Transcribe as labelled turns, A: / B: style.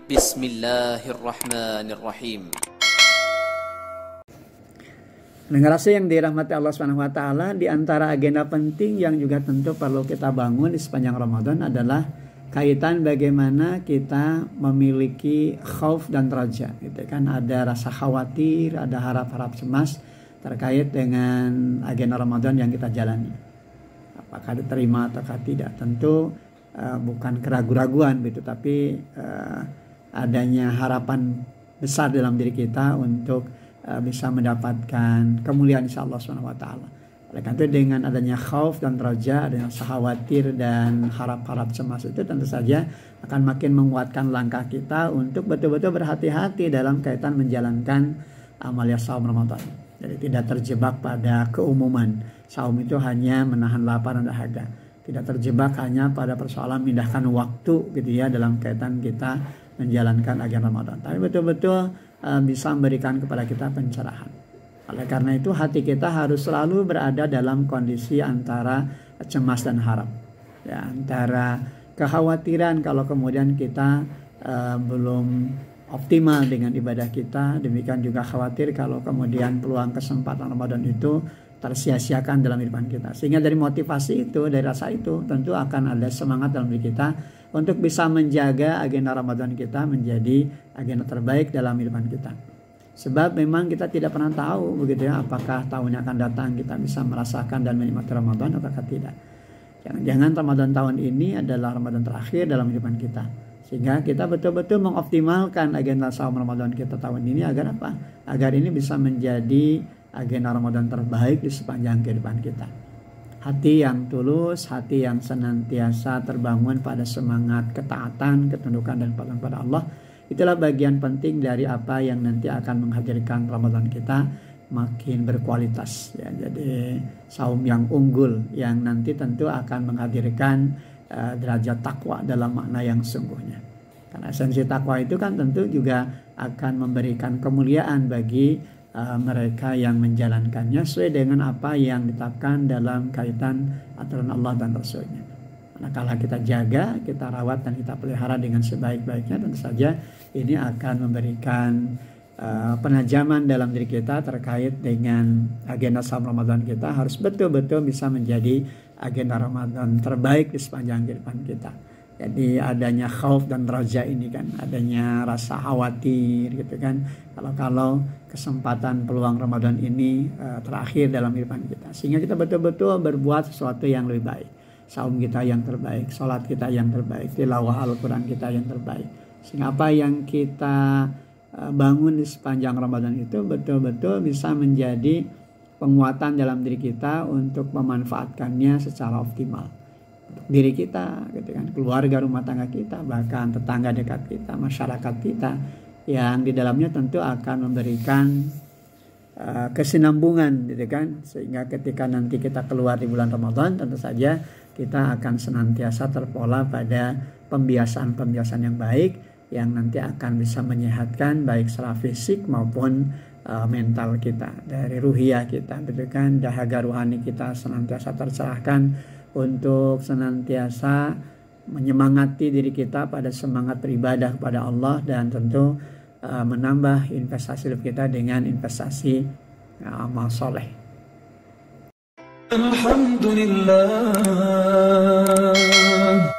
A: Bismillahirrahmanirrahim.
B: Generasi yang dirahmati Allah Subhanahu wa taala, di antara agenda penting yang juga tentu perlu kita bangun di sepanjang Ramadan adalah kaitan bagaimana kita memiliki khauf dan raja, gitu kan. Ada rasa khawatir, ada harap-harap cemas terkait dengan agenda Ramadan yang kita jalani. Apakah diterima ataukah tidak? Tentu bukan keraguan-raguan gitu, tapi adanya harapan besar dalam diri kita untuk bisa mendapatkan kemuliaan insya Allah Subhanahu wa taala. Oleh karena itu, dengan adanya khauf dan raja, adanya rasa khawatir dan harap-harap cemas itu tentu saja akan makin menguatkan langkah kita untuk betul-betul berhati-hati dalam kaitan menjalankan amalia saum Ramadan. Jadi tidak terjebak pada keumuman. Saum itu hanya menahan lapar dan dahaga. Tidak terjebak hanya pada persoalan memindahkan waktu gitu ya dalam kaitan kita menjalankan agenda Ramadan. Tapi betul-betul bisa memberikan kepada kita pencerahan. Oleh karena itu, hati kita harus selalu berada dalam kondisi antara cemas dan harap, ya, antara kekhawatiran kalau kemudian kita belum optimal dengan ibadah kita, demikian juga khawatir kalau kemudian peluang kesempatan Ramadan itu tersia-siakan dalam kehidupan kita. Sehingga dari motivasi itu, dari rasa itu, tentu akan ada semangat dalam diri kita untuk bisa menjaga agenda Ramadan kita menjadi agenda terbaik dalam kehidupan kita. Sebab memang kita tidak pernah tahu begitu ya, apakah tahun yang akan datang kita bisa merasakan dan menikmati Ramadan ataukah tidak. Jangan-jangan Ramadan tahun ini adalah Ramadan terakhir dalam kehidupan kita. Sehingga kita betul-betul mengoptimalkan agenda saum Ramadan kita tahun ini agar apa? Agar ini bisa menjadi agenda Ramadan terbaik di sepanjang kehidupan kita. Hati yang tulus, hati yang senantiasa terbangun pada semangat ketaatan, ketundukan dan kepatuhan pada Allah, itulah bagian penting dari apa yang nanti akan menghadirkan Ramadan kita makin berkualitas ya. Jadi saum yang unggul yang nanti tentu akan menghadirkan derajat takwa dalam makna yang sungguhnya. Karena esensi takwa itu kan tentu juga akan memberikan kemuliaan bagi mereka yang menjalankannya sesuai dengan apa yang ditetapkan dalam kaitan aturan Allah dan Rasulnya. Manakala kita jaga, kita rawat dan kita pelihara dengan sebaik-baiknya, tentu saja ini akan memberikan penajaman dalam diri kita terkait dengan agenda saum Ramadan kita harus betul-betul bisa menjadi agenda Ramadan terbaik di sepanjang kehidupan kita. Jadi adanya khauf dan raja ini kan, adanya rasa khawatir gitu kan, kalau kesempatan peluang Ramadan ini terakhir dalam kehidupan kita, sehingga kita betul-betul berbuat sesuatu yang lebih baik. Saum kita yang terbaik, sholat kita yang terbaik, tilawah Al-Quran kita yang terbaik, sehingga apa yang kita bangun di sepanjang Ramadan itu betul-betul bisa menjadi penguatan dalam diri kita untuk memanfaatkannya secara optimal. Diri kita gitu kan, keluarga, rumah tangga kita, bahkan tetangga dekat kita, masyarakat kita yang di dalamnya tentu akan memberikan kesinambungan gitu kan, sehingga ketika nanti kita keluar di bulan Ramadan tentu saja kita akan senantiasa terpola pada pembiasaan-pembiasaan yang baik yang nanti akan bisa menyehatkan baik secara fisik maupun mental kita, dari ruhiyah kita gitu kan, dahaga ruhani kita senantiasa tercerahkan untuk senantiasa menyemangati diri kita pada semangat beribadah kepada Allah dan tentu menambah investasi hidup kita dengan investasi amal soleh.
C: Alhamdulillah.